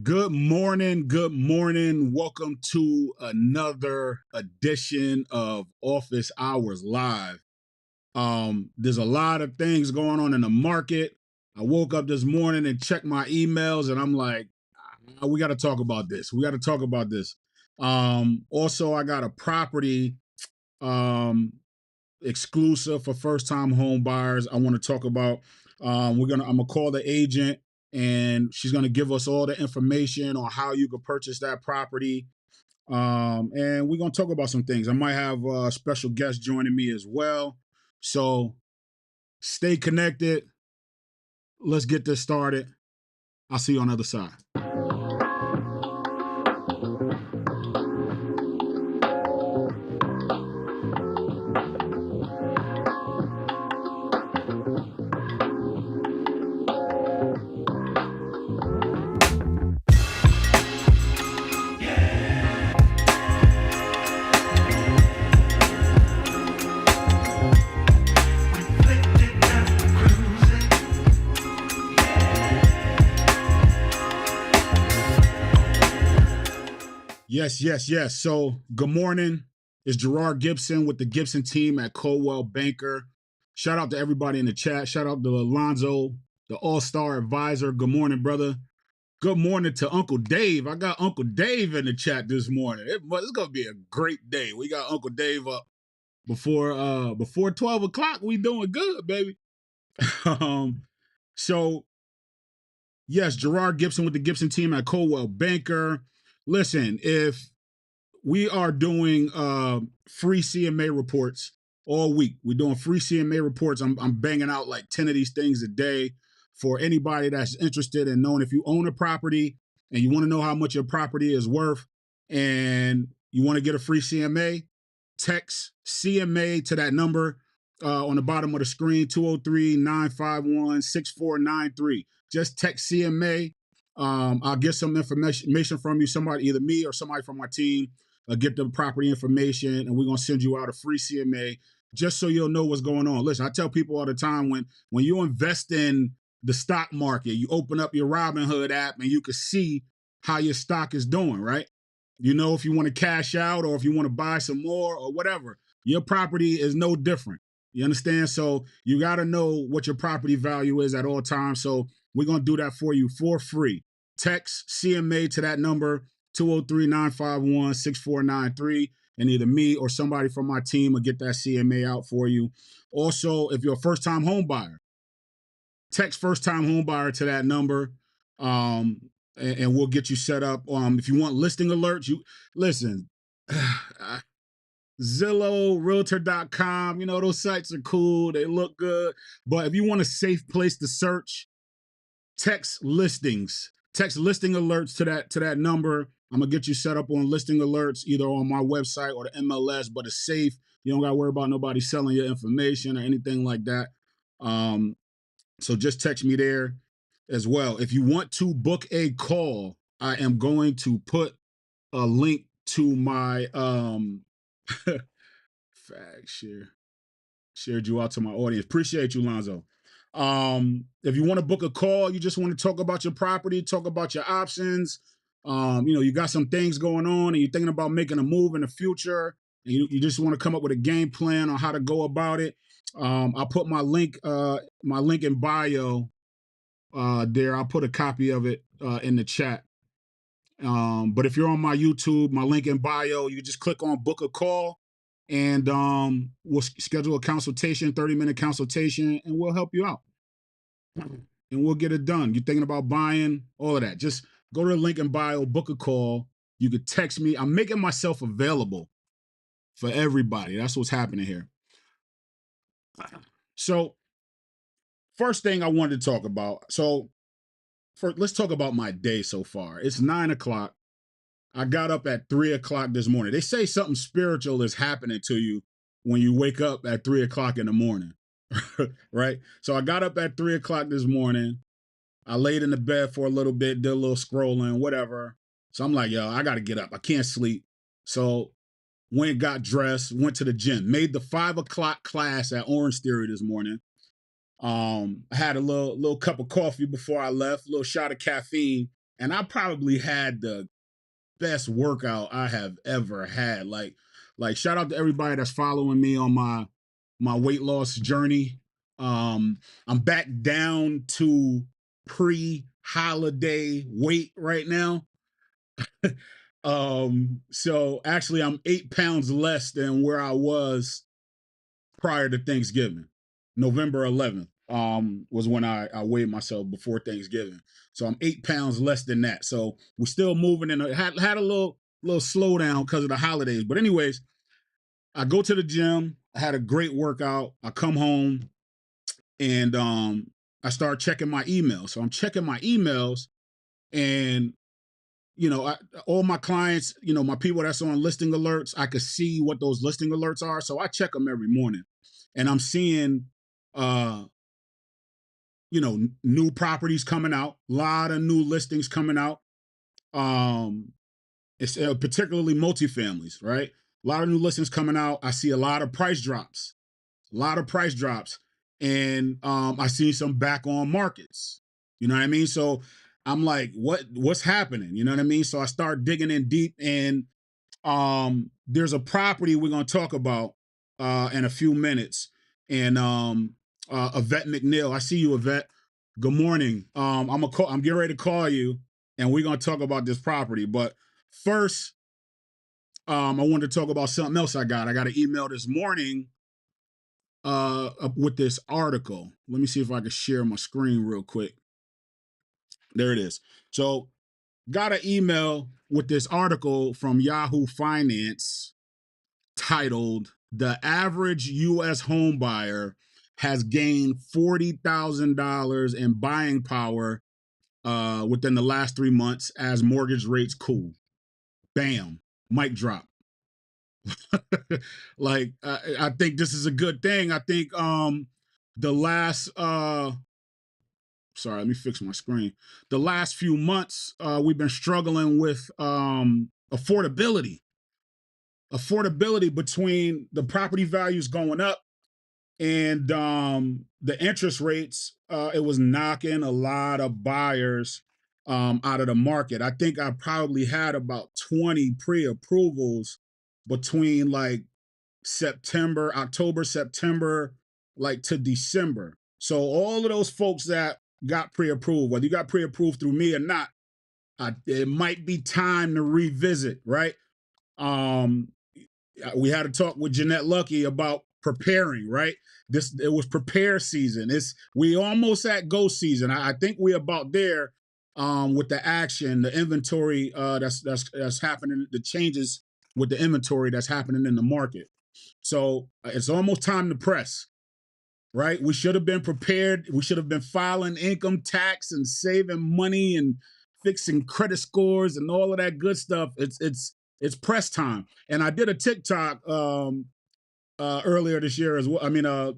Good morning. Good morning. Welcome to another edition of Office Hours Live. There's a lot of things going on in the market. I woke up this morning and checked my emails, and I'm like, we got to talk about this. We got to talk about this. Also, I got a property um, exclusive for first time home buyers. I want to talk about. I'm gonna call the agent and she's gonna give us all the information on how you could purchase that property. And we're gonna talk about some things. I might have a special guest joining me as well. So stay connected. Let's get this started. I'll see you on the other side. Yes. So, good morning. It's Gerard Gibson with the Gibson team at Coldwell Banker. Shout out to everybody in the chat. Shout out to Alonzo, the all-star advisor. Good morning, brother. Good morning to Uncle Dave. I got Uncle Dave in the chat this morning. It's gonna be a great day. We got Uncle Dave up before 12 o'clock. We doing good, baby. um, so yes, Gerard Gibson with the Gibson team at Coldwell Banker. Listen, if we are doing free CMA reports all week. We're doing free CMA reports. I'm banging out like 10 of these things a day for anybody that's interested in knowing if you own a property and you want to know how much your property is worth and you want to get a free CMA, text CMA to that number on the bottom of the screen, 203-951-6493. Just text CMA. I'll get some information from you, somebody, either me or somebody from my team, get the property information, and we're gonna send you out a free CMA just so you'll know what's going on. Listen, I tell people all the time when you invest in the stock market, you open up your Robinhood app and you can see how your stock is doing, right? You know, if you want to cash out or if you want to buy some more or whatever, your property is no different. You understand? So you got to know what your property value is at all times. So we're going to do that for you for free. Text CMA to that number, 203-951-6493, and either me or somebody from my team will get that CMA out for you. Also, if you're a first-time home buyer, text first-time home buyer to that number, and we'll get you set up. If you want listing alerts, you listen. Zillow, Realtor.com, those sites are cool. They look good. But if you want a safe place to search, text listings. Text listing alerts to that number. I'm gonna get you set up on listing alerts either on my website or the MLS, but it's safe. You don't gotta worry about nobody selling your information or anything like that. So just text me there as well. If you want to book a call, I am going to put a link to my fag shared you out to my audience. Appreciate you, Lonzo. If you want to book a call, you just want to talk about your property, talk about your options. You got some things going on and you're thinking about making a move in the future, and you just want to come up with a game plan on how to go about it. I'll put my link in bio there. I'll put a copy of it in the chat. But if you're on my YouTube, my link in bio, you just click on book a call and we'll schedule a consultation, 30-minute consultation, and we'll help you out. And we'll get it done. You're thinking about buying, all of that. Just go to the link in bio, book a call. You could text me. I'm making myself available for everybody. That's what's happening here. So, first thing I wanted to talk about. So, first, let's talk about my day so far. It's 9 o'clock. I got up at 3 o'clock this morning. They say something spiritual is happening to you when you wake up at 3 o'clock in the morning, right? So I got up at 3 o'clock this morning. I laid in the bed for a little bit, did a little scrolling, whatever. So I'm like, yo, I got to get up. I can't sleep. So went, got dressed, went to the gym, made the 5 o'clock class at Orange Theory this morning. I had a little cup of coffee before I left, a little shot of caffeine. and I probably had the best workout I have ever had. Like shout out to everybody that's following me on my weight loss journey. I'm back down to pre-holiday weight right now. So actually I'm 8 pounds less than where I was prior to Thanksgiving. November 11th was when I weighed myself before Thanksgiving. So I'm 8 pounds less than that. So we're still moving and had a little slowdown because of the holidays. But anyways, I go to the gym. I had a great workout. I come home and I start checking my emails. So I'm checking my emails, and all my clients, my people that's on listing alerts, I could see what those listing alerts are. So I check them every morning, and I'm seeing, uh, new properties coming out, a lot of new listings coming out. Um, it's particularly multifamilies, right? A lot of new listings coming out. I see a lot of price drops, a lot of price drops, and I see some back on markets. You know what I mean? So I'm like, what's happening? You know what I mean? So I start digging in deep, and there's a property we're gonna talk about in a few minutes, and Yvette McNeil. I see you, Yvette. Good morning. I'm getting ready to call you, and we're gonna talk about this property. But first, I wanted to talk about something else I got. I got an email this morning with this article. Let me see if I can share my screen real quick. There it is. So got an email with this article from Yahoo Finance titled "The Average U.S. Home Buyer Has Gained $40,000 in Buying Power within the last 3 months as mortgage rates cool." Bam, mic drop. Like I think this is a good thing. I think the last sorry, let me fix my screen. The last few months we've been struggling with affordability between the property values going up and the interest rates. It was knocking a lot of buyers out of the market. I think I probably had about 20 pre-approvals between like October, September, like to December. So all of those folks that got pre-approved, whether you got pre-approved through me or not, it might be time to revisit, right? Um, we had a talk with Jeanette Lucky about preparing, right? It was prepare season. We almost at go season. I think we're about there with the action, the inventory that's happening, the changes with the inventory that's happening in the market. So it's almost time to press, right? We should have been prepared. We should have been filing income tax and saving money and fixing credit scores and all of that good stuff. It's press time. And I did a TikTok earlier this year as well. I mean, a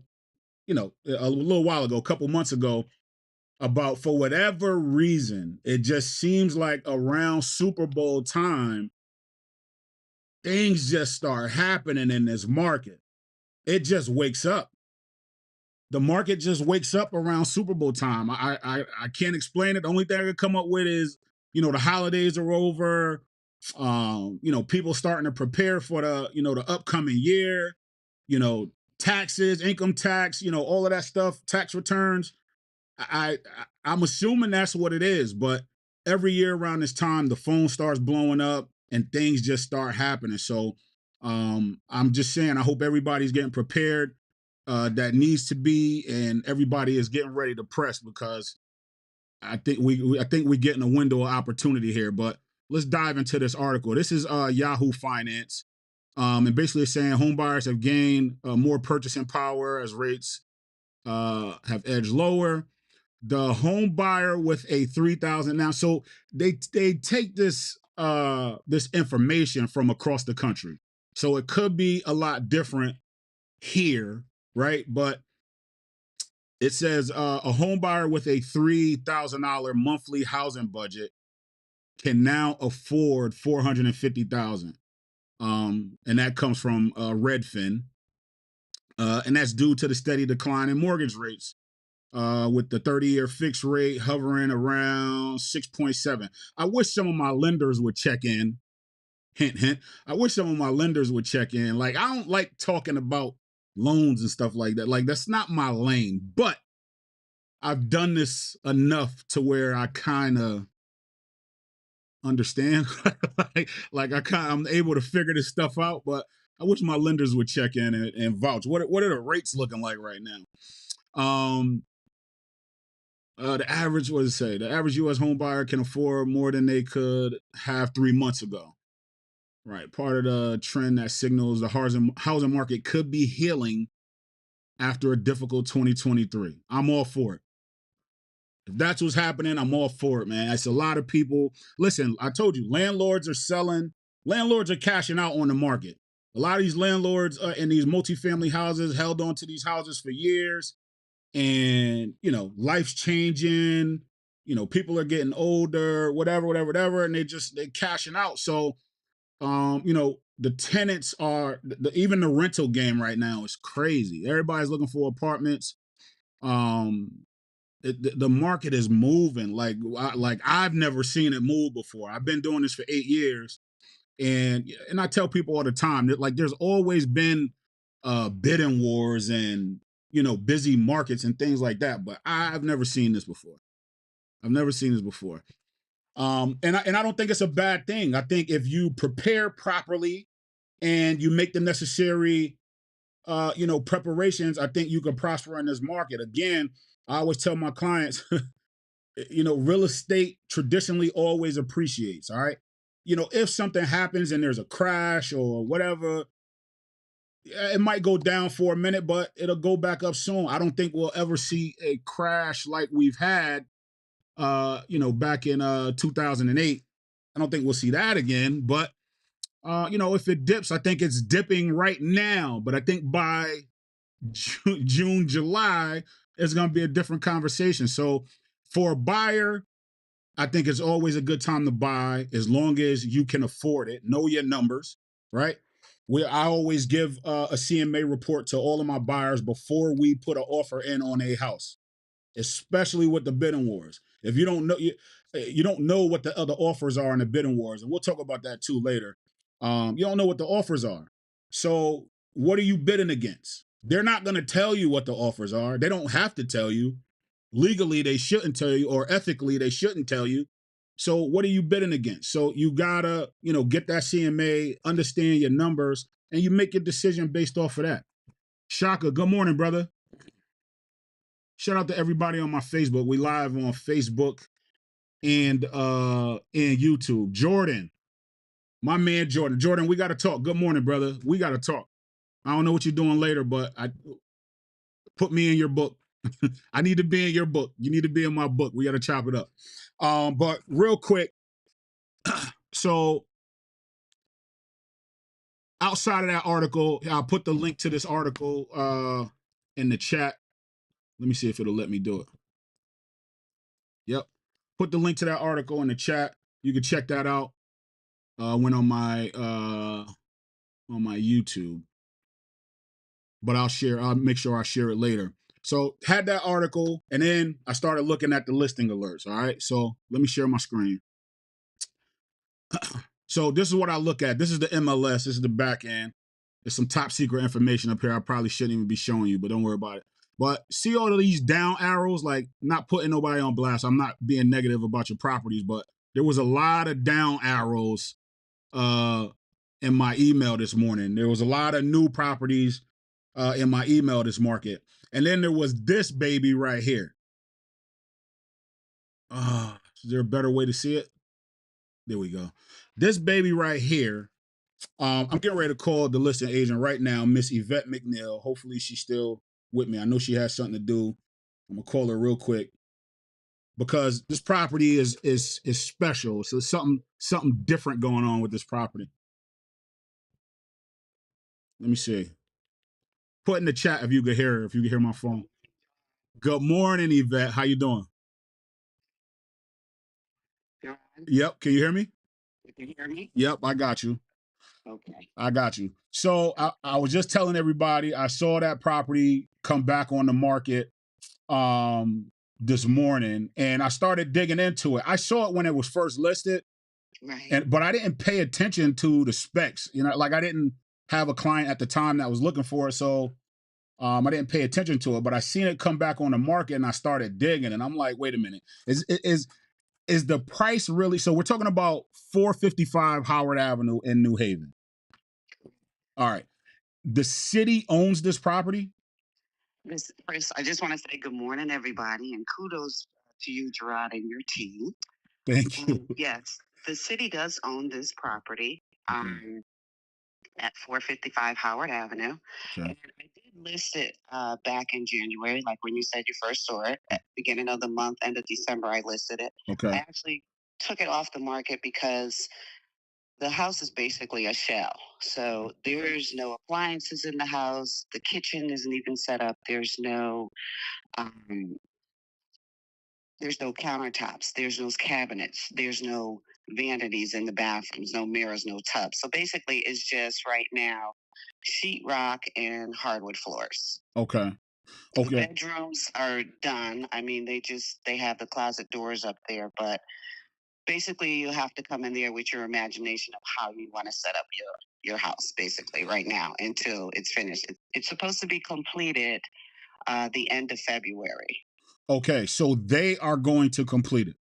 little while ago, a couple months ago, about for whatever reason, it just seems like around Super Bowl time, things just start happening in this market. It just wakes up. The market just wakes up around Super Bowl time. I can't explain it. The only thing I could come up with is, the holidays are over. People starting to prepare for the upcoming year. You know, taxes, income tax, all of that stuff, tax returns. I'm assuming that's what it is, but every year around this time, the phone starts blowing up and things just start happening. So I'm just saying, I hope everybody's getting prepared that needs to be, and everybody is getting ready to press, because I think we're getting a window of opportunity here. But let's dive into this article. This is Yahoo Finance, and basically it's saying home buyers have gained more purchasing power as rates have edged lower. The home buyer with a 3,000 now, so they take this information from across the country, so it could be a lot different here, right? But it says a home buyer with a $3,000 monthly housing budget can now afford 450,000, and that comes from Redfin, and that's due to the steady decline in mortgage rates. with the 30-year fixed rate hovering around 6.7. I wish some of my lenders would check in. Hint, hint. I wish some of my lenders would check in. Like, I don't like talking about loans and stuff like that. Like, that's not my lane. But I've done this enough to where I kind of understand. I'm able to figure this stuff out. But I wish my lenders would check in and vouch. What are the rates looking like right now? The average, what does it say? The average U.S. home buyer can afford more than they could have 3 months ago. Right. Part of the trend that signals the housing market could be healing after a difficult 2023. I'm all for it. If that's what's happening, I'm all for it, man. It's a lot of people. Listen, I told you, landlords are selling, landlords are cashing out on the market. A lot of these landlords in these multifamily houses held on to these houses for years. And, life's changing. People are getting older, whatever, and they cashing out. So, the tenants are even the rental game right now is crazy. Everybody's looking for apartments. The market is moving like I've never seen it move before. I've been doing this for 8 years, and I tell people all the time that like there's always been bidding wars and busy markets and things like that, but I've never seen this before. I've never seen this before. And I don't think it's a bad thing. I think if you prepare properly and you make the necessary preparations, I think you can prosper in this market. Again, I always tell my clients, real estate traditionally always appreciates. All right. If something happens and there's a crash or whatever, it might go down for a minute, but it'll go back up soon. I don't think we'll ever see a crash like we've had, back in 2008. I don't think we'll see that again. But if it dips, I think it's dipping right now. But I think by June, July, it's going to be a different conversation. So for a buyer, I think it's always a good time to buy as long as you can afford it. Know your numbers, right? I always give a CMA report to all of my buyers before we put an offer in on a house, especially with the bidding wars. If you don't know, you don't know what the other offers are in the bidding wars, and we'll talk about that too later. You don't know what the offers are. So what are you bidding against? They're not going to tell you what the offers are. They don't have to tell you. Legally, they shouldn't tell you, or ethically, they shouldn't tell you. So what are you bidding against? So you gotta, get that CMA, understand your numbers, and you make your decision based off of that. Shaka, good morning, brother. Shout out to everybody on my Facebook. We live on Facebook and YouTube. Jordan, my man Jordan. Jordan, we gotta talk. Good morning, brother. We gotta talk. I don't know what you're doing later, but put me in your book. I need to be in your book. You need to be in my book. We got to chop it up. But real quick, so outside of that article, I'll put the link to this article in the chat. Let me see if it'll let me do it. Yep. Put the link to that article in the chat. You can check that out. Went on my YouTube. But I'll make sure I share it later. So had that article, and then I started looking at the listing alerts. All right. So let me share my screen. So this is what I look at. This is the MLS. This is the back end. There's some top secret information up here I probably shouldn't even be showing you, but don't worry about it. But see all of these down arrows, like not putting nobody on blast. I'm not being negative about your properties, but there was a lot of down arrows in my email this morning. There was a lot of new properties in my email this market. And then there was this baby right here. Is there a better way to see it? There we go. This baby right here. I'm getting ready to call the listing agent right now, Miss Yvette McNeil. Hopefully she's still with me. I know she has something to do. I'm gonna call her real quick because this property is special. So something different going on with this property. Let me see. Put in the chat if you could hear her, if you can hear my phone. Good morning, Yvette. How you doing? Yep. Can you hear me? Can you hear me? Yep, I got you. Okay. I got you. So I was just telling everybody I saw that property come back on the market. this morning, and I started digging into it. I saw it when it was first listed, Right. and but I didn't pay attention to the specs. Like I didn't have a client at the time that was looking for it, so I didn't pay attention to it. But I seen it come back on the market, and I started digging, and I'm like, wait a minute, is the price really? So we're talking about 455 Howard Avenue in New Haven. All right, the city owns this property. This first, I just want to say good morning, everybody, and kudos to you, Gerard, and your team. Thank you. Yes, the city does own this property Okay. at 455 Howard Avenue. Okay. And I did list it back in January, like when you said you first saw it at the beginning of the month, end of December, I listed it. Okay. I actually took it off the market because the house is basically a shell. So there's no appliances in the house. The kitchen isn't even set up. Um, there's no countertops. There's no cabinets. There's no vanities in the bathrooms. No mirrors. No tubs. So basically, it's just right now sheetrock and hardwood floors. Okay. The Okay. bedrooms are done. I mean, they have the closet doors up there, but basically you have to come in there with your imagination of how you want to set up your house basically right now until it's finished. It's supposed to be completed the end of February. Okay. So they are going to complete it.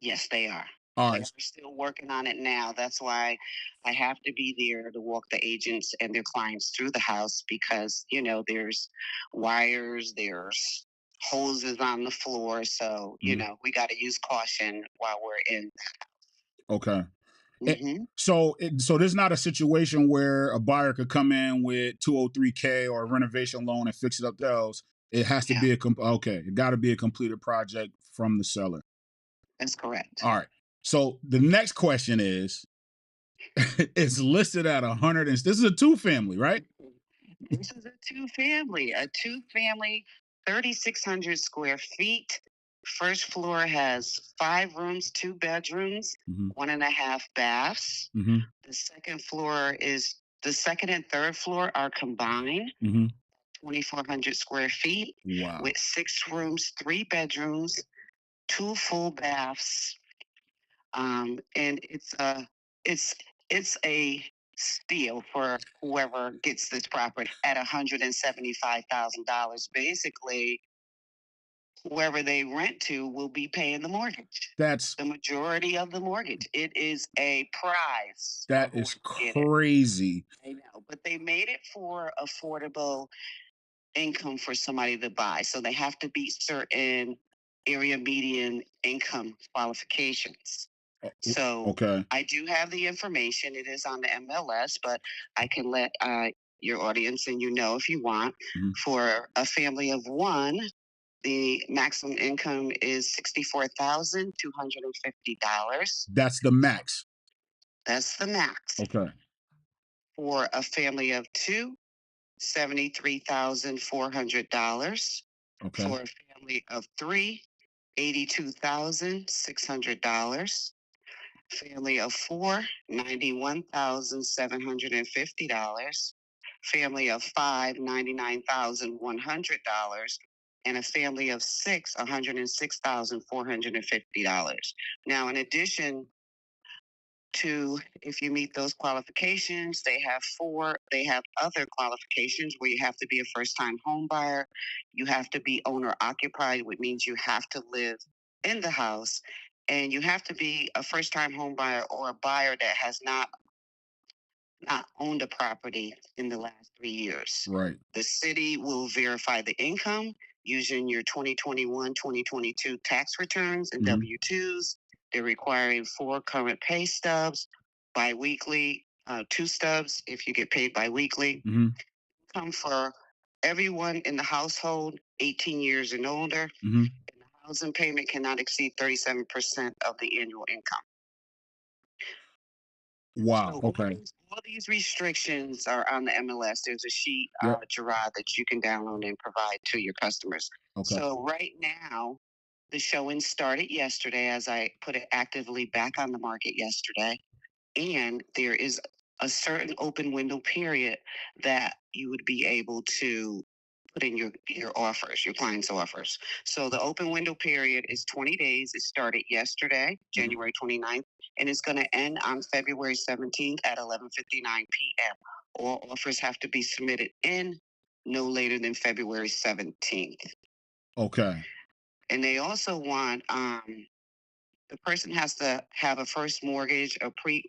Yes, they are. All They right. are still working on it now. That's why I have to be there to walk the agents and their clients through the house because, there's wires, there's hoses on the floor. So, we got to use caution while we're in. Okay. Mm-hmm. So there's not a situation where a buyer could come in with 203K or a renovation loan and fix it up themselves. It has to Yeah, be okay. It got to be a completed project from the seller. that's correct. All right. So the next question is, it's listed at 100. This is a two family, right? This is a two family, 3,600 square feet. First floor has 5 rooms, 2 bedrooms, Mm-hmm. 1.5 baths. Mm-hmm. The second and third floor are combined, Mm-hmm. 2,400 square feet Wow. with 6 rooms, 3 bedrooms, 2 full baths. And it's a steal for whoever gets this property at $175,000. Basically, whoever they rent to will be paying the mortgage. That's The majority of the mortgage. It is a prize for that whoever is get it. crazy. I know, but they made it for affordable income for somebody to buy. So they have to beat certain area median income qualifications. So Okay. I do have the information. It is on the MLS, but I can let your audience and if you want. Mm-hmm. For a family of one, the maximum income is $64,250. That's the max. That's the max. Okay. For a family of two, $73,400. Okay. For a family of three, $82,600. Family of four, $91,750. Family of five, $99,100. And a family of six, $106,450. Now, in addition to, if you meet those qualifications, they have other qualifications where you have to be a first time home buyer. You have to be owner occupied, which means you have to live in the house, and you have to be a first time home buyer or a buyer that has not owned a property in the last 3 years. Right. The city will verify the income using your 2021, 2022 tax returns and W-2s. They're requiring 4 current pay stubs, biweekly, 2 stubs if you get paid biweekly. Come for everyone in the household 18 years and older. And the housing payment cannot exceed 37% of the annual income. Wow. So Okay. all these restrictions are on the MLS. There's a sheet, Yep. Gerard, that you can download and provide to your customers. Okay. So right now, the showing started yesterday as I put it actively back on the market yesterday. And there is a certain open window period that you would be able to put in your offers, your clients' offers. So the open window period is 20 days. It started yesterday, January 29th, and it's going to end on February 17th at 11:59 p.m. All offers have to be submitted in no later than February 17th. Okay. And they also want the person has to have a first mortgage,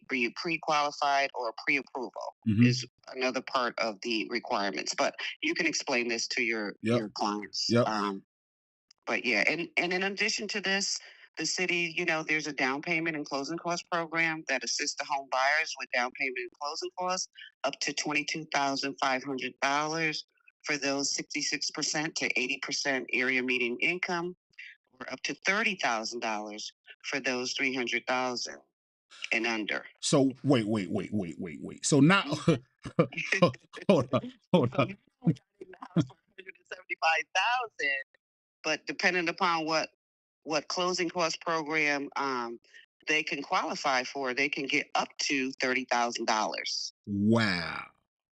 be pre-qualified or pre-approval is another part of the requirements. But you can explain this to your clients. Yep. But yeah, and in addition to this, the city, there's a down payment and closing cost program that assists the home buyers with down payment and closing costs up to $22,500 for those 66% to 80% area median income, or up to $30,000 for those 300,000 and under. So wait. So now, hold on. So you got in the house for 175,000, but depending upon what closing cost program they can qualify for, they can get up to $30,000. Wow.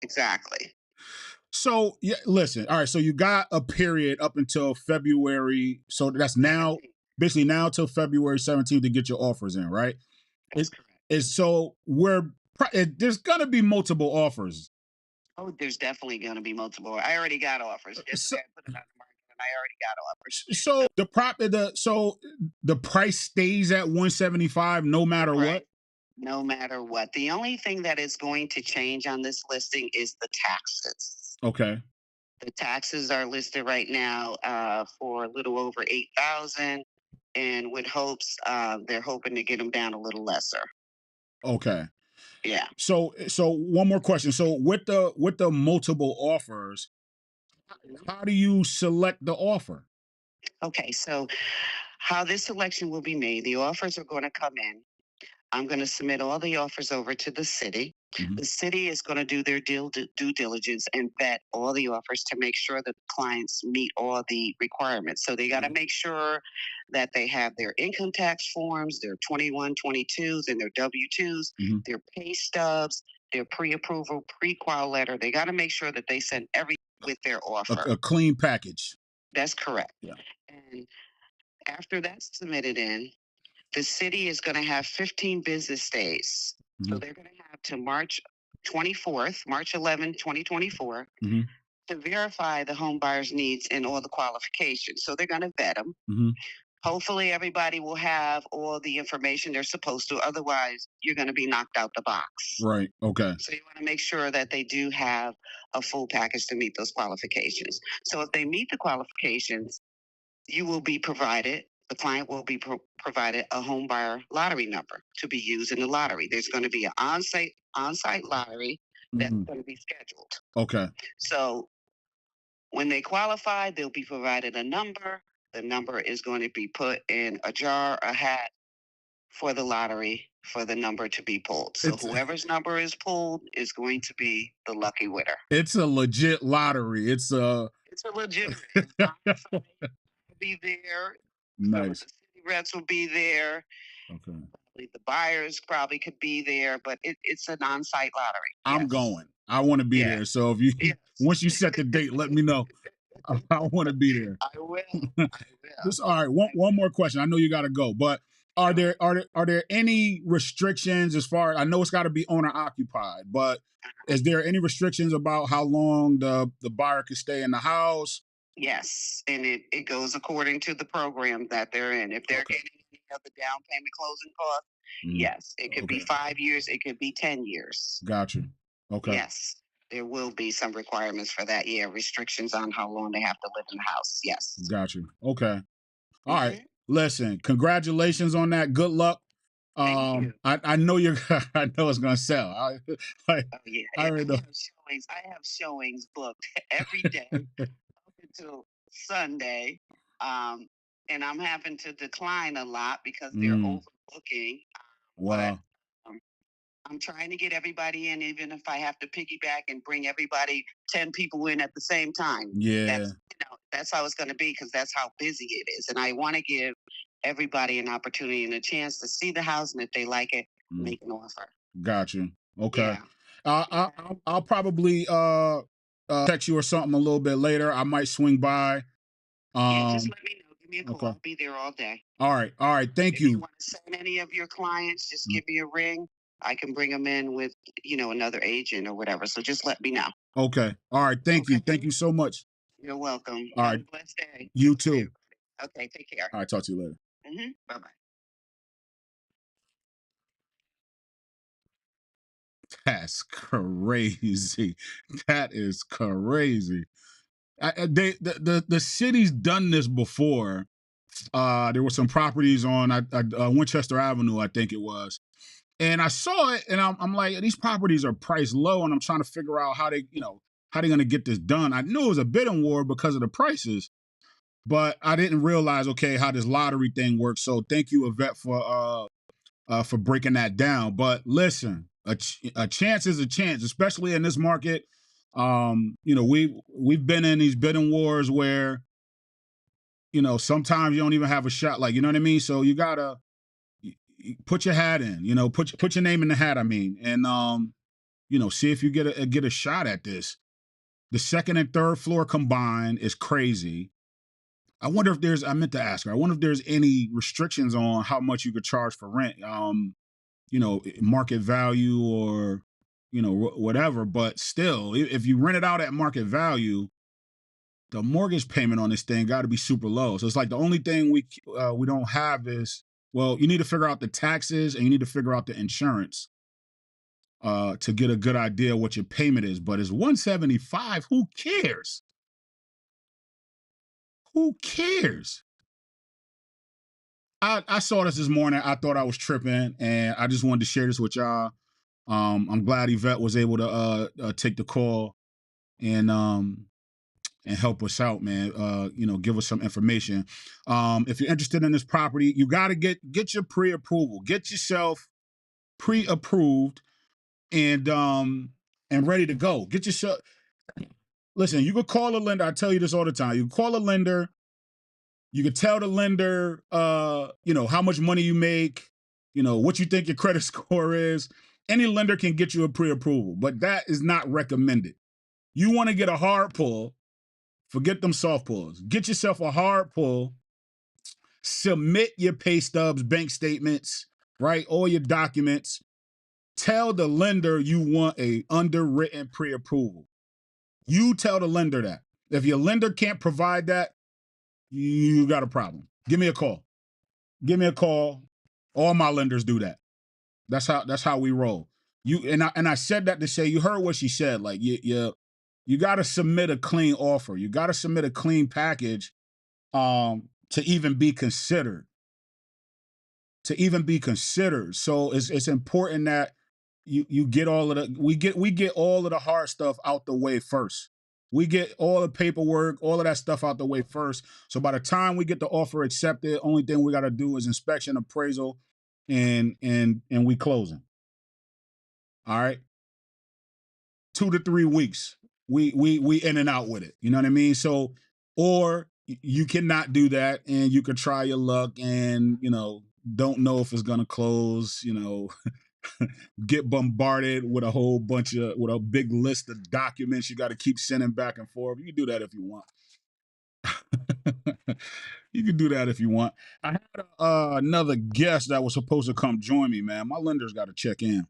Exactly. So yeah, listen. All right. So you got a period up until February. So that's now, basically now till February 17th to get your offers in, right? That's correct. Is so there's gonna be multiple offers. Oh, there's definitely going to be multiple. I already got offers. So, Yesterday I put it on the market, and I already got offers. so the price stays at 175 no matter Right. what. No matter what. The only thing that is going to change on this listing is the taxes. Okay. The taxes are listed right now for a little over 8,000, and with hopes they're hoping to get them down a little lesser. Okay. Yeah. So one more question. So with the multiple offers, how do you select the offer? Okay. So how this selection will be made? The offers are going to come in. I'm going to submit all the offers over to the city. Mhm. The city is going to do their due diligence and vet all the offers to make sure that the clients meet all the requirements. So they got to make sure that they have their income tax forms, their 2122s, and their W-2s, Mhm. their pay stubs, their pre-approval, pre-qual letter. They got to make sure that they send everything with their offer. A clean package. That's correct. Yeah. And after that's submitted in, the city is going to have 15 business days. So Mhm. they're going to have to March 24th, March 11, 2024, Mhm. to verify the home buyer's needs and all the qualifications. So they're going to vet them. Mhm. Hopefully, everybody will have all the information they're supposed to. Otherwise, you're going to be knocked out the box. Right. Okay. So you want to make sure that they do have a full package to meet those qualifications. So if they meet the qualifications, you will be provided, the client will be provided a home buyer lottery number to be used in the lottery. There's going to be an on-site lottery that's Mhm. going to be scheduled. Okay. So when they qualify, they'll be provided a number. The number is going to be put in a jar, a hat for the lottery for the number to be pulled. So It's whoever's number is pulled is going to be the lucky winner. it's a legit lottery. It's a It's a legitimate. It's on site. Will be there. Some of nice. the city reps will be there. Okay. The buyers probably could be there, but it's an on-site lottery. I'm Yes. going. I want to be Yeah. there. So if you Yes. once you set the date, let me know. I want to be there. I will. I will. Just all right. One more question. I know you got to go, but are there any restrictions as far? I know it's got to be owner occupied, but is there any restrictions about how long the buyer can stay in the house? Yes, and it goes according to the program that they're in. If they're Okay. getting any of the down payment closing costs, Mhm. yes, it could be Okay. 5 years, it could be 10 years. Gotcha. Okay. Yes, there will be some requirements for that. Yeah, restrictions on how long they have to live in the house. Yes. Gotcha. Okay. All right. Mhm. Listen, congratulations on that. Good luck. Thank you. I know you're. I know it's gonna sell. I, Oh yeah, I already know. I have showings booked every day up until Sunday, and I'm having to decline a lot because they're Mm, overbooking. But wow. um, I'm trying to get everybody in, even if I have to piggyback and bring everybody 10 people in at the same time. Yeah. That's how it's going to be because that's how busy it is, and I want to give everybody an opportunity and a chance to see the house, and if they like it, Mm, make an offer. gotcha. Okay. Yeah. I'll probably text you or something a little bit later. I might swing by. Yeah, just let me know. Give me a call. Okay. I'll be there all day. All right. All right. Thank If you you. want to send any of your clients, just Mm. give me a ring. I can bring them in with, another agent or whatever. So just let me know. Okay. All right. Thank you. Thank Okay. you so much. You're welcome. All Have right. a blessed day. You Good to see too. everybody. Okay, take care. All right. Talk to you later. Bye bye. That's crazy. That is crazy. The city's done this before. There were some properties on Winchester Avenue, I think it was, and I saw it, and I'm like, these properties are priced low, and I'm trying to figure out how they're going to get this done. I knew it was a bidding war because of the prices, but I didn't realize how this lottery thing works. So thank you, Yvette, for breaking that down. But listen, a chance is a chance, especially in this market. We've been in these bidding wars where sometimes you don't even have a shot. Like, you know what I mean? So you gotta put your hat in. Put your name in the hat. I mean, and see if you get a shot at this. The second and third floor combined is crazy. I wonder if there's. I meant to ask her. I wonder if there's any restrictions on how much you could charge for rent. Market value or whatever. But still, if you rent it out at market value, the mortgage payment on this thing got to be super low. So it's like the only thing we don't have is, well, you need to figure out the taxes and you need to figure out the insurance to get a good idea what your payment is. But it's $175. Who cares? Who cares? I saw this morning. I thought I was tripping, and I just wanted to share this with y'all. I'm glad Yvette was able to take the call and help us out, man. Give us some information. If you're interested in this property, you got to get your pre-approval. Get yourself pre-approved and ready to go. Get yourself. Listen, you can call a lender. I tell you this all the time. You can call a lender. You can tell the lender, how much money you make, what you think your credit score is. Any lender can get you a pre-approval, but that is not recommended. You want to get a hard pull. Forget them soft pulls. Get yourself a hard pull. Submit your pay stubs, bank statements, right? All your documents. Tell the lender you want a underwritten pre-approval. You tell the lender that. If your lender can't provide that, you got a problem. Give me a call. Give me a call. All my lenders do that. That's how we roll. I said that to say, you heard what she said. Like you got to submit a clean offer. You got to submit a clean package to even be considered. So it's important that you get all of the we get all of the hard stuff out the way first. We get all the paperwork, all of that stuff out the way first. So by the time we get the offer accepted, only thing we got to do is inspection, appraisal, and we closing. All right. 2 to 3 weeks. We in and out with it. You know what I mean? So, or you cannot do that and you could try your luck and, don't know if it's gonna close, get bombarded with with a big list of documents you got to keep sending back and forth. You can do that if you want. You can do that if you want. I had another guest that was supposed to come join me, man. My lender's got to check in.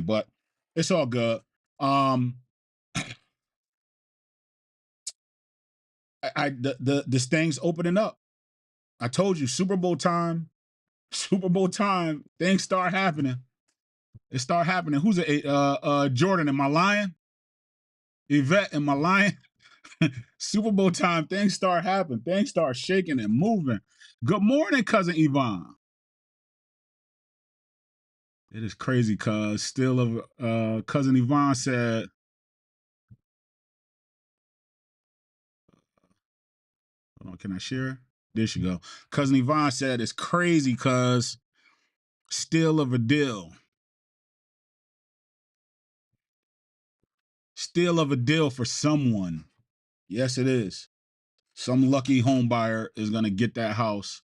But it's all good. This thing's opening up. I told you, Super Bowl time, things start happening. It start happening. Who's it? Jordan, am I lying? Yvette, am I lying? Super Bowl time, things start happening. Things start shaking and moving. Good morning, cousin Yvonne. It is crazy, cuz cousin Yvonne said, hold on, can I share? There she go. Cousin Yvonne said it's crazy, cuz still of a deal. Still of a deal for someone. Yes, it is. Some lucky home buyer is gonna get that house.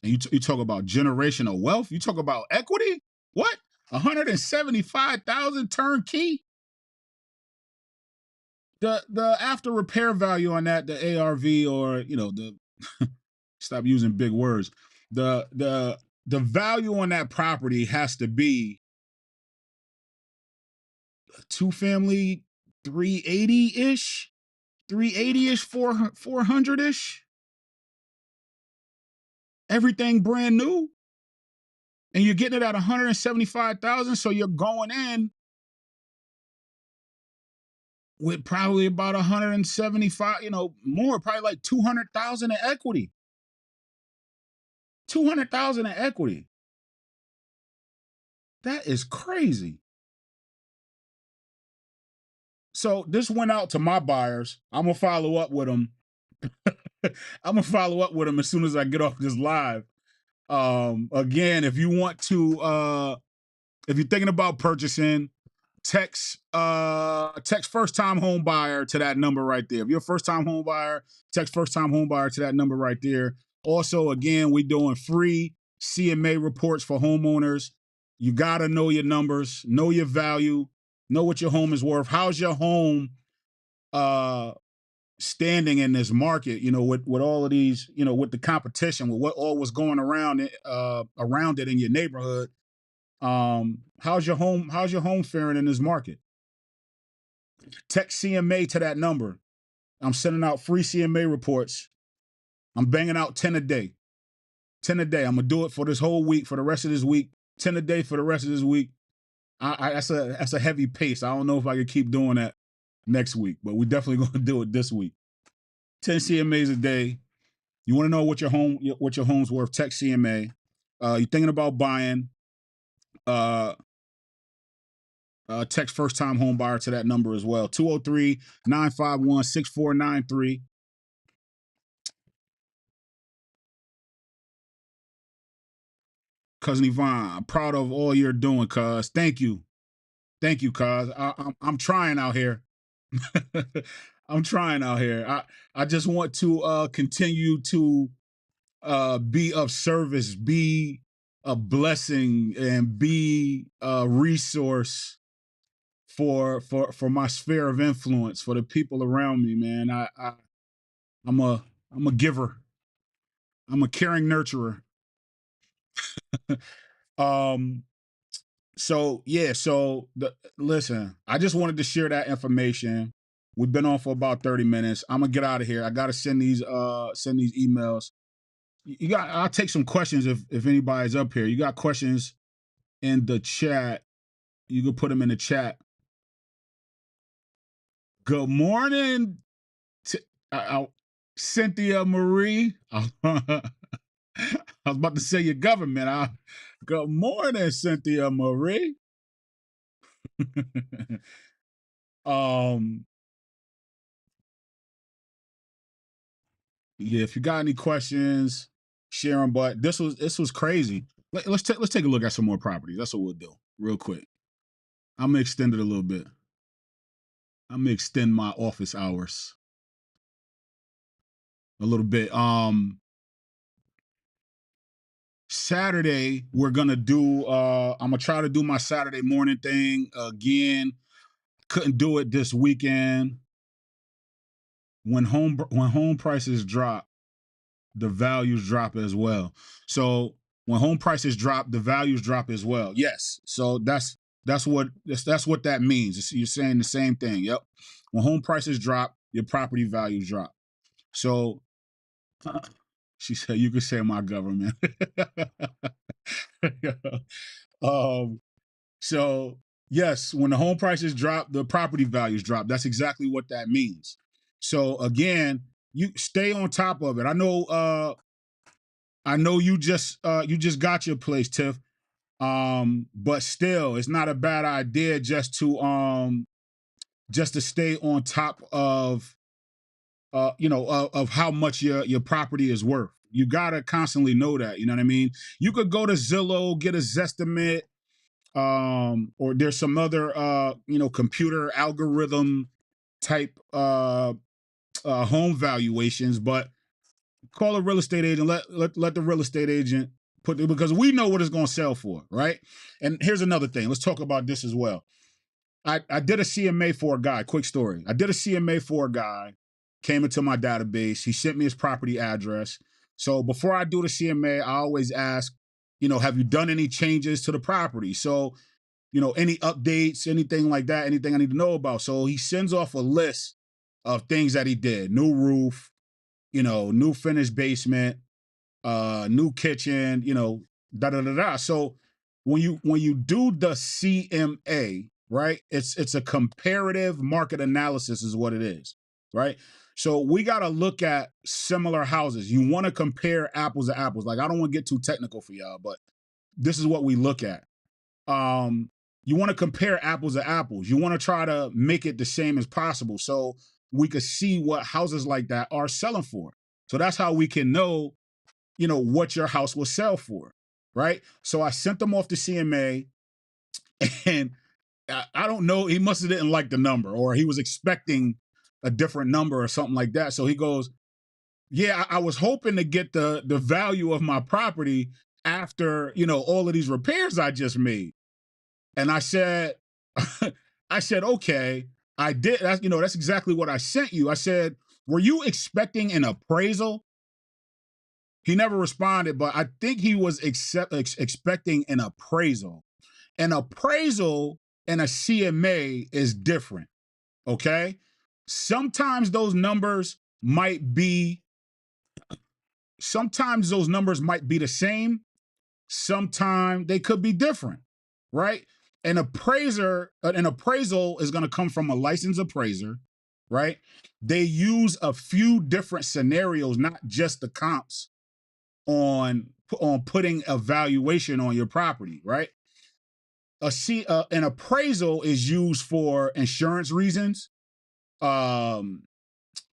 And you talk about generational wealth. You talk about equity. What? 175,000 turnkey. the after repair value on that, the ARV, or the stop using big words. The value on that property has to be two family 380-ish, 380-ish, 400-ish. Everything brand new. And you're getting it at 175,000, so you're going in with probably about 175, more, probably like 200,000 in equity. 200,000 in equity. That is crazy. So this went out to my buyers. I'm gonna follow up with them. I'm gonna follow up with them as soon as I get off this live. Again, if you want to, if you're thinking about purchasing, text first time home buyer to that number right there. If you're a first time home buyer, text first time home buyer to that number right there. Also, again, we're doing free CMA reports for homeowners. You gotta know your numbers, know your value, know what your home is worth. How's your home standing in this market, with all of these, with the competition, with what all was going around it in your neighborhood. How's your home faring in this market? Text CMA to that number. I'm sending out free CMA reports. I'm banging out 10 a day. 10 a day. I'm gonna do it for this whole week, for the rest of this week. 10 a day for the rest of this week. That's a heavy pace. I don't know if I can keep doing that next week, but we're definitely gonna do it this week. 10 CMAs a day. You want to know what your home's worth? Text CMA. You're thinking about buying. Text first time home buyer to that number as well. 203-951-6493. Cousin Yvonne, I'm proud of all you're doing, cuz. Thank you, cuz. I'm trying out here. I'm trying out here. I just want to continue to be of service, be a blessing, and be a resource for my sphere of influence, for the people around me, man. I'm a giver. I'm a caring nurturer. Listen, I just wanted to share that information. We've been on for about 30 minutes. I'm gonna get out of here. I gotta send these emails. I'll take some questions if anybody's up here. You got questions in the chat, you can put them in the chat. Good morning, Cynthia Marie. I was about to say your government. Good morning, Cynthia Marie. Yeah, if you got any questions, share them. But this was crazy. Let's take a look at some more properties. That's what we'll do real quick. I'm gonna extend it a little bit. I'm gonna extend my office hours a little bit. Saturday we're gonna do. I'm gonna try to do my Saturday morning thing again. Couldn't do it this weekend. When home prices drop, the values drop as well. So when home prices drop, the values drop as well. Yes. So that's what that means. You're saying the same thing. Yep. When home prices drop, your property values drop. So she said, you could say my government. So yes, when the home prices drop, the property values drop. That's exactly what that means. So again, you stay on top of it. I know you just got your place, Tiff. But still, it's not a bad idea just to stay on top of of how much your property is worth. You gotta constantly know that. You know what I mean? You could go to Zillow, get a Zestimate, or there's some other computer algorithm type home valuations, but call a real estate agent. Let the real estate agent put it, because we know what it's going to sell for, right? And here's another thing. Let's talk about this as well. I did a CMA for a guy. Quick story. I did a CMA for a guy, came into my database. He sent me his property address. So before I do the CMA, I always ask, have you done any changes to the property? So, any updates, anything like that, anything I need to know about. So he sends off a list of things that he did: new roof, new finished basement, new kitchen, da da da da. So when you do the CMA, right? It's a comparative market analysis, is what it is, right? So we got to look at similar houses. You want to compare apples to apples. Like, I don't want to get too technical for y'all, but this is what we look at. You want to compare apples to apples. You want to try to make it the same as possible, so we could see what houses like that are selling for. So that's how we can know, what your house will sell for, right? So I sent them off to CMA, and I don't know, he must have didn't like the number, or he was expecting a different number or something like that. So he goes, yeah, I was hoping to get the value of my property after, all of these repairs I just made. And I said, okay, I did. That's exactly what I sent you. I said, were you expecting an appraisal? He never responded, but I think he was expecting an appraisal. An appraisal and a CMA is different, okay? Sometimes those numbers might be the same. Sometimes they could be different, right? An appraisal is going to come from a licensed appraiser, right? They use a few different scenarios, not just the comps on putting a valuation on your property, right? An appraisal is used for insurance reasons. An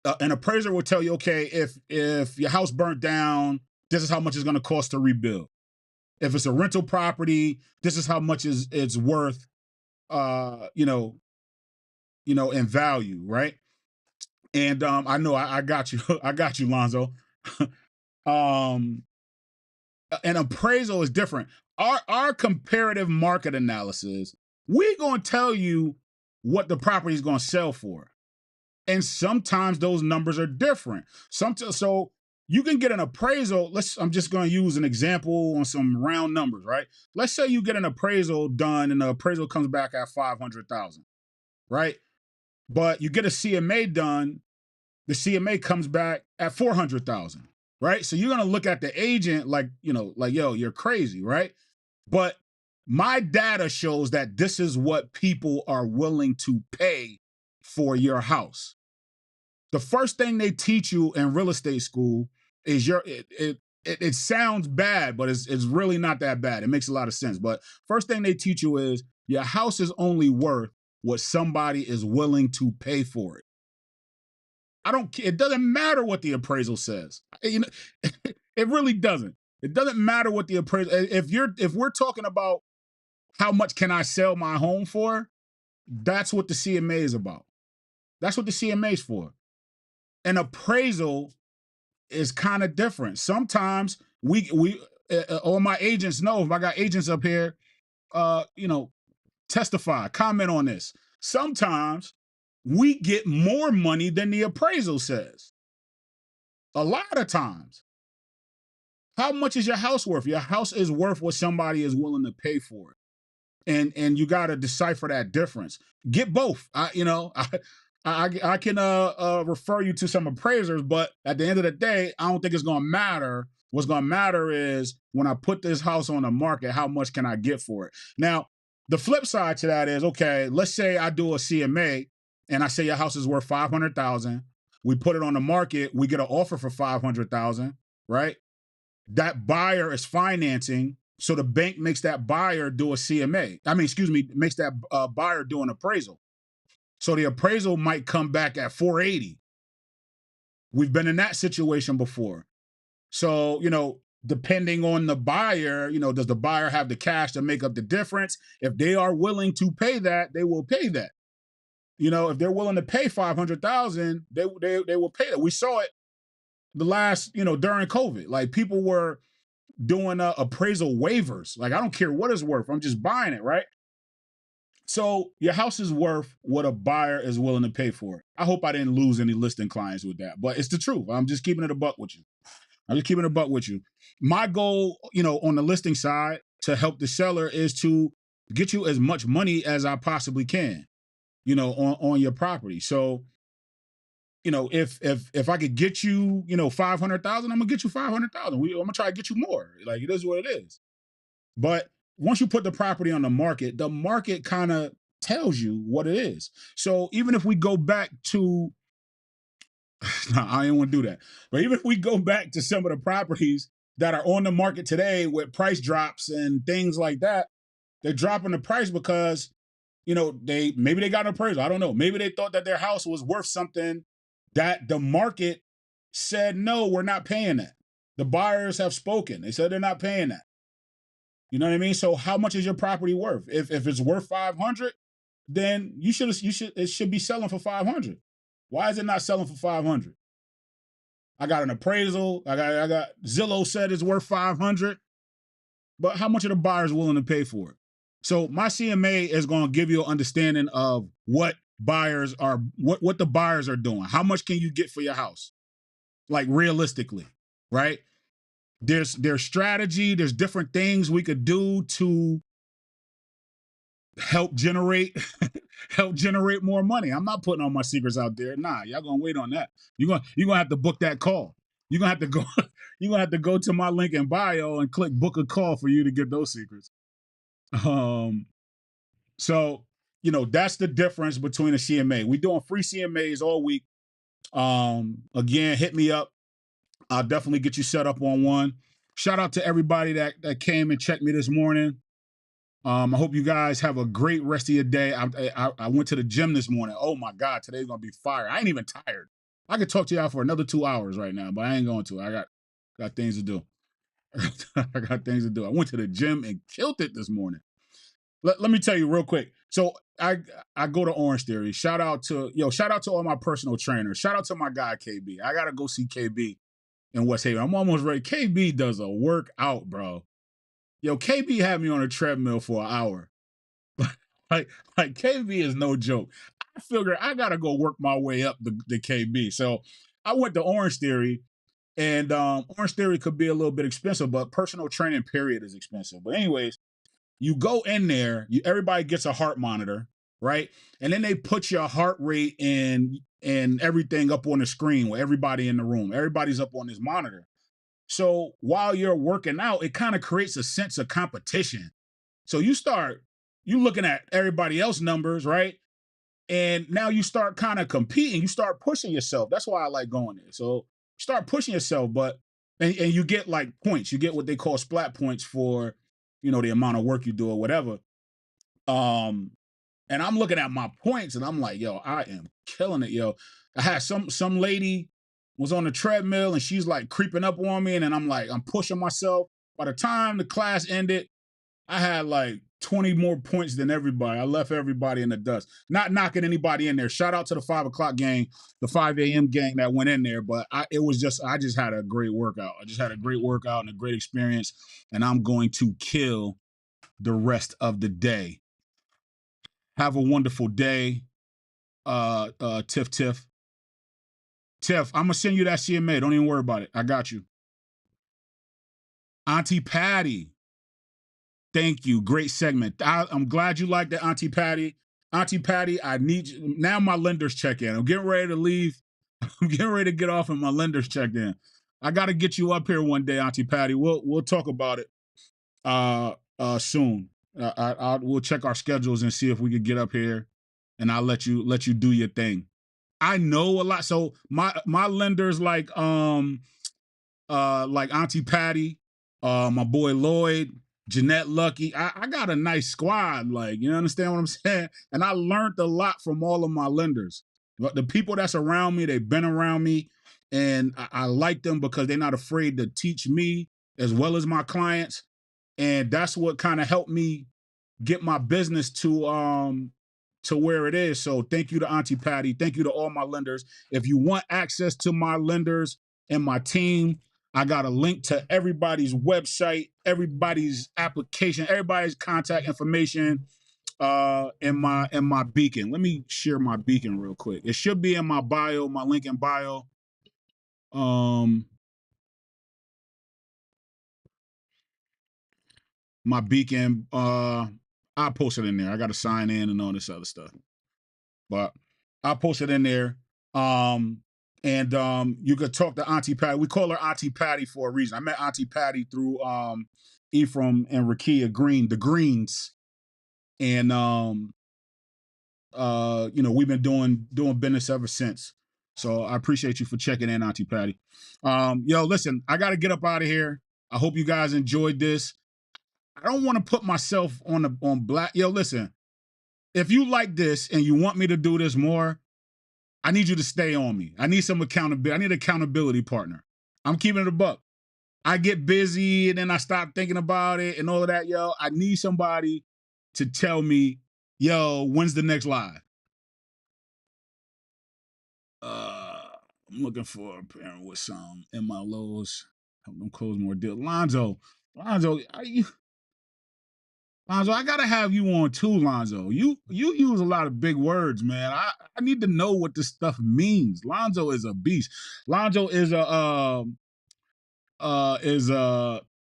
appraiser will tell you, okay, if your house burnt down, this is how much it's going to cost to rebuild. If it's a rental property, this is how much it's worth, in value, right? And I know I got you, I got you, Lonzo. An appraisal is different. Our comparative market analysis, we're gonna tell you what the property is gonna sell for, and sometimes those numbers are different. So you can get an appraisal. I'm just gonna use an example on some round numbers, right? Let's say you get an appraisal done, and the appraisal comes back at 500,000, right? But you get a CMA done, the CMA comes back at 400,000, right? So you're gonna look at the agent like, yo, you're crazy, right? But my data shows that this is what people are willing to pay for your house. The first thing they teach you in real estate school is it sounds bad, but it's really not that bad. It makes a lot of sense. But first thing they teach you is your house is only worth what somebody is willing to pay for it. It doesn't matter what the appraisal says. It really doesn't. It doesn't matter what the appraisal. If we're talking about how much can I sell my home for, that's what the CMA is about. That's what the CMA is for. An appraisal is kind of different. Sometimes all my agents know. If I got agents up here, testify, comment on this. Sometimes we get more money than the appraisal says. A lot of times. How much is your house worth? Your house is worth what somebody is willing to pay for it. And you got to decipher that difference. Get both. I can refer you to some appraisers, but at the end of the day, I don't think it's going to matter. What's going to matter is when I put this house on the market, how much can I get for it? Now, the flip side to that is, okay, let's say I do a CMA and I say your house is worth 500,000. We put it on the market. We get an offer for 500,000, right? That buyer is financing. So the bank makes that buyer do a CMA. Makes that buyer do an appraisal. So the appraisal might come back at 480. We've been in that situation before. So, depending on the buyer, does the buyer have the cash to make up the difference? If they are willing to pay that, they will pay that. If they're willing to pay 500,000, they will pay that. We saw it the last, during COVID. Like, people were doing appraisal waivers. Like, I don't care what it's worth. I'm just buying it, right? So your house is worth what a buyer is willing to pay for it. I hope I didn't lose any listing clients with that, but it's the truth. I'm just keeping it a buck with you. I'm just keeping it a buck with you. My goal, on the listing side to help the seller is to get you as much money as I possibly can, on your property. So, if I could get you, 500,000, I'm gonna get you 500,000. I'm gonna try to get you more. Like, it is what it is. But once you put the property on the market kind of tells you what it is. So even if we go back to, no, I didn't want to do that. But even if we go back to some of the properties that are on the market today with price drops and things like that, they're dropping the price because, maybe they got an appraisal. I don't know. Maybe they thought that their house was worth something that the market said, no, we're not paying that. The buyers have spoken. They said they're not paying that. You know what I mean? So how much is your property worth? If it's worth 500, then it should be selling for 500. Why is it not selling for 500? I got an appraisal. I got Zillow said it's worth 500. But how much are the buyers willing to pay for it? So my CMA is going to give you an understanding of what the buyers are doing. How much can you get for your house? Like, realistically, right? There's strategy, there's different things we could do to help generate more money. I'm not putting all my secrets out there. Nah, y'all gonna wait on that. You're gonna have to book that call. You're gonna have to go you're gonna have to go to my link in bio and click book a call for you to get those secrets. So that's the difference between a CMA. We're doing free CMAs all week. Again, hit me up. I'll definitely get you set up on one. Shout out to everybody that came and checked me this morning. I hope you guys have a great rest of your day. I went to the gym this morning. Oh my God, today's gonna be fire. I ain't even tired. I could talk to y'all for another 2 hours right now, but I ain't going to. I got things to do. I got things to do. I went to the gym and killed it this morning. Let me tell you real quick. So I go to Orange Theory. Shout out to all my personal trainers. Shout out to my guy KB. I gotta go see KB in West Haven. I'm almost ready. KB does a workout, bro. KB had me on a treadmill for an hour. like KB is no joke. I figure I gotta go work my way up the KB. So I went to Orange Theory, and Orange Theory could be a little bit expensive, but personal training period is expensive. But anyways, you go in there, everybody gets a heart monitor, right? And then they put your heart rate and everything up on the screen with everybody in the room. Everybody's up on this monitor. So while you're working out, it kind of creates a sense of competition. So you looking at everybody else's numbers, right? And now you start kind of competing. You start pushing yourself. That's why I like going there. So start pushing yourself, and you get like points. You get what they call splat points for, the amount of work you do or whatever. And I'm looking at my points and I'm like, yo, I am killing it, yo. I had some lady was on the treadmill and she's like creeping up on me, and then I'm pushing myself. By the time the class ended, I had like 20 more points than everybody. I left everybody in the dust. Not knocking anybody in there. Shout out to the 5 o'clock gang, the 5 a.m. gang that went in there. But I just had a great workout. I just had a great workout and a great experience. And I'm going to kill the rest of the day. Have a wonderful day. Tiff, I'm gonna send you that CMA. Don't even worry about it. I got you. Auntie Patty. Thank you. Great segment. I'm glad you liked that, Auntie Patty. Auntie Patty, I need you. Now my lenders check in. I'm getting ready to leave. I'm getting ready to get off and my lenders check in. I got to get you up here one day, Auntie Patty. We'll talk about it soon. We'll check our schedules and see if we could get up here, and I'll let you do your thing. I know a lot. So my lenders like Auntie Patty, my boy Lloyd, Jeanette Lucky. I got a nice squad, you understand what I'm saying? And I learned a lot from all of my lenders. The people that's around me, they've been around me, and I like them because they're not afraid to teach me as well as my clients. And that's what kind of helped me get my business to where it is. So thank you to Auntie Patty. Thank you to all my lenders. If you want access to my lenders and my team, I got a link to everybody's website, everybody's application, everybody's contact information in my beacon. Let me share my beacon real quick. It should be in my bio, my link in bio. My beacon, I posted in there. I got to sign in and all this other stuff, but I posted in there. You could talk to Auntie Patty. We call her Auntie Patty for a reason. I met Auntie Patty through Ephraim and Rakia Green, the Greens, and we've been doing business ever since. So I appreciate you for checking in, Auntie Patty. Listen, I got to get up out of here. I hope you guys enjoyed this. I don't want to put myself on black. Listen, if you like this and you want me to do this more, I need you to stay on me. I need some accountability. I need an accountability partner. I'm keeping it a buck. I get busy and then I stop thinking about it and all of that, I need somebody to tell me, when's the next live? I'm looking for a parent with some MLOs. Help them close more deals. Lonzo, Lonzo, I gotta have you on too, Lonzo. You use a lot of big words, man. I need to know what this stuff means. Lonzo is a beast. Lonzo is a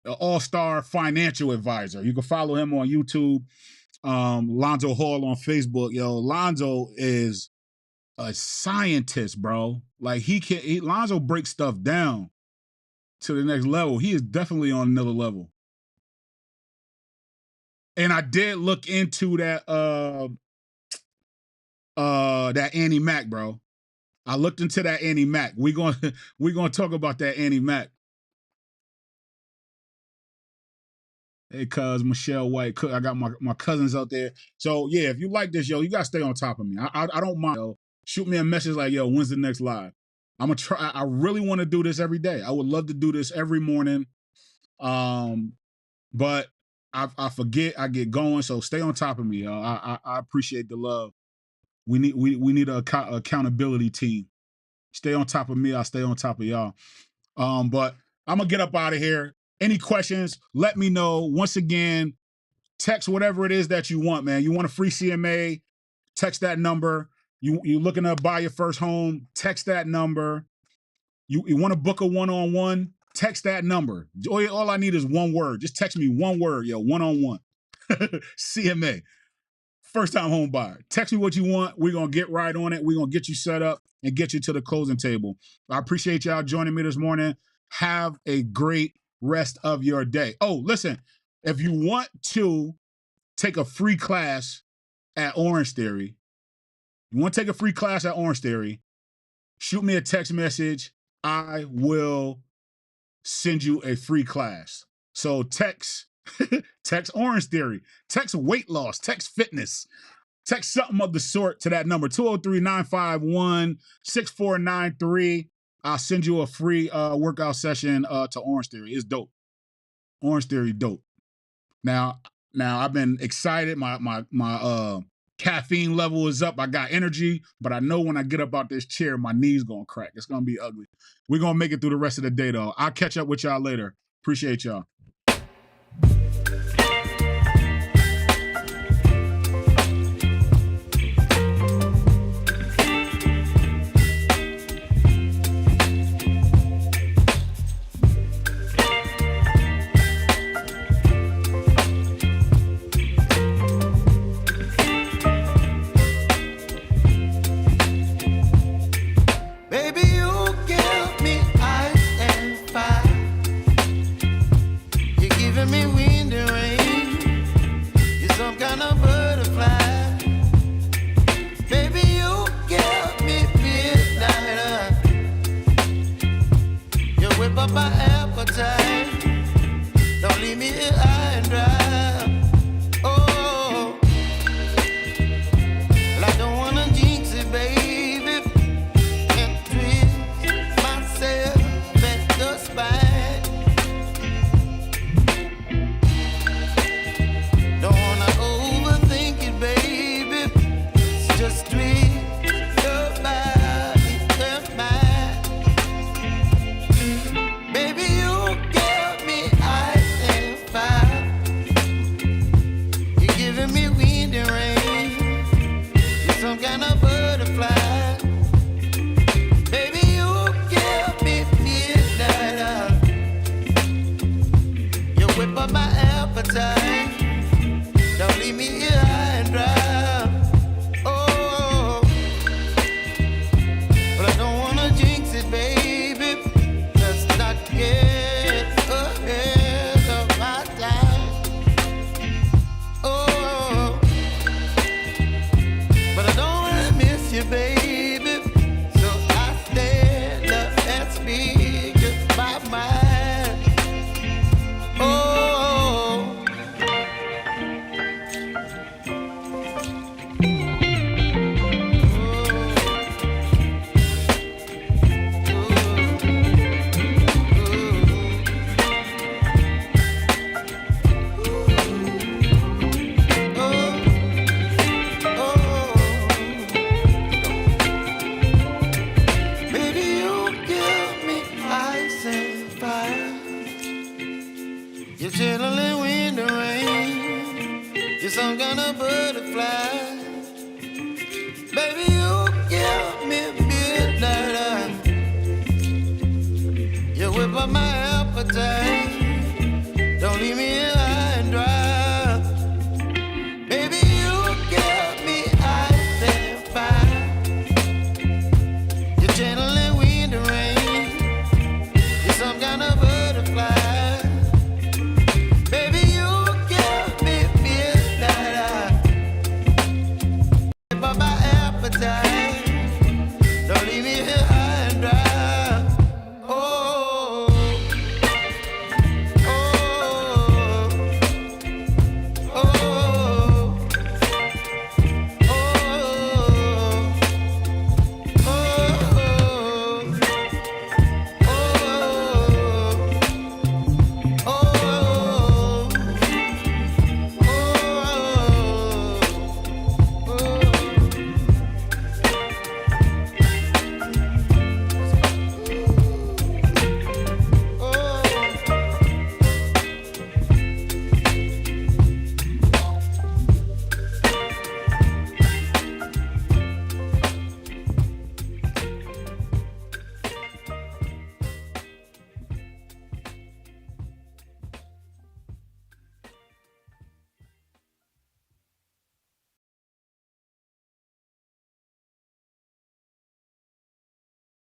all-star financial advisor. You can follow him on YouTube. Lonzo Hall on Facebook. Lonzo is a scientist, bro. Like Lonzo breaks stuff down to the next level. He is definitely on another level. And I did look into that Annie Mac, bro. I looked into that Annie Mac. We're gonna talk about that Annie Mac. Hey, cuz Michelle White, I got my cousins out there. So yeah, if you like this, you gotta stay on top of me. I don't mind. Shoot me a message like, when's the next live? I'm gonna try. I really want to do this every day. I would love to do this every morning. But I forget, I get going. So stay on top of me, y'all. I appreciate the love. We need a accountability team. Stay on top of me. I'll stay on top of y'all. But I'm gonna get up out of here. Any questions? Let me know. Once again, text whatever it is that you want, man. You want a free CMA? Text that number. You looking to buy your first home? Text that number. You want to book a one-on-one? Text that number. All I need is one word. Just text me one word, one-on-one. CMA. First-time home buyer. Text me what you want. We're going to get right on it. We're going to get you set up and get you to the closing table. I appreciate y'all joining me this morning. Have a great rest of your day. Oh, listen, if you want to take a free class at Orange Theory, shoot me a text message. I will send you a free class. So text Orange Theory, text weight loss, text fitness, text something of the sort to that number, 203-951-6493. I'll send you a free workout session to Orange Theory. It's dope. Orange Theory dope. Now I've been excited. My caffeine level is up. I got energy, but I know when I get up out this chair, my knee's gonna crack. It's gonna be ugly. We're gonna make it through the rest of the day, though. I'll catch up with y'all later. Appreciate y'all. some kind of butterfly. Baby, you give me midnight. You whip up my appetite.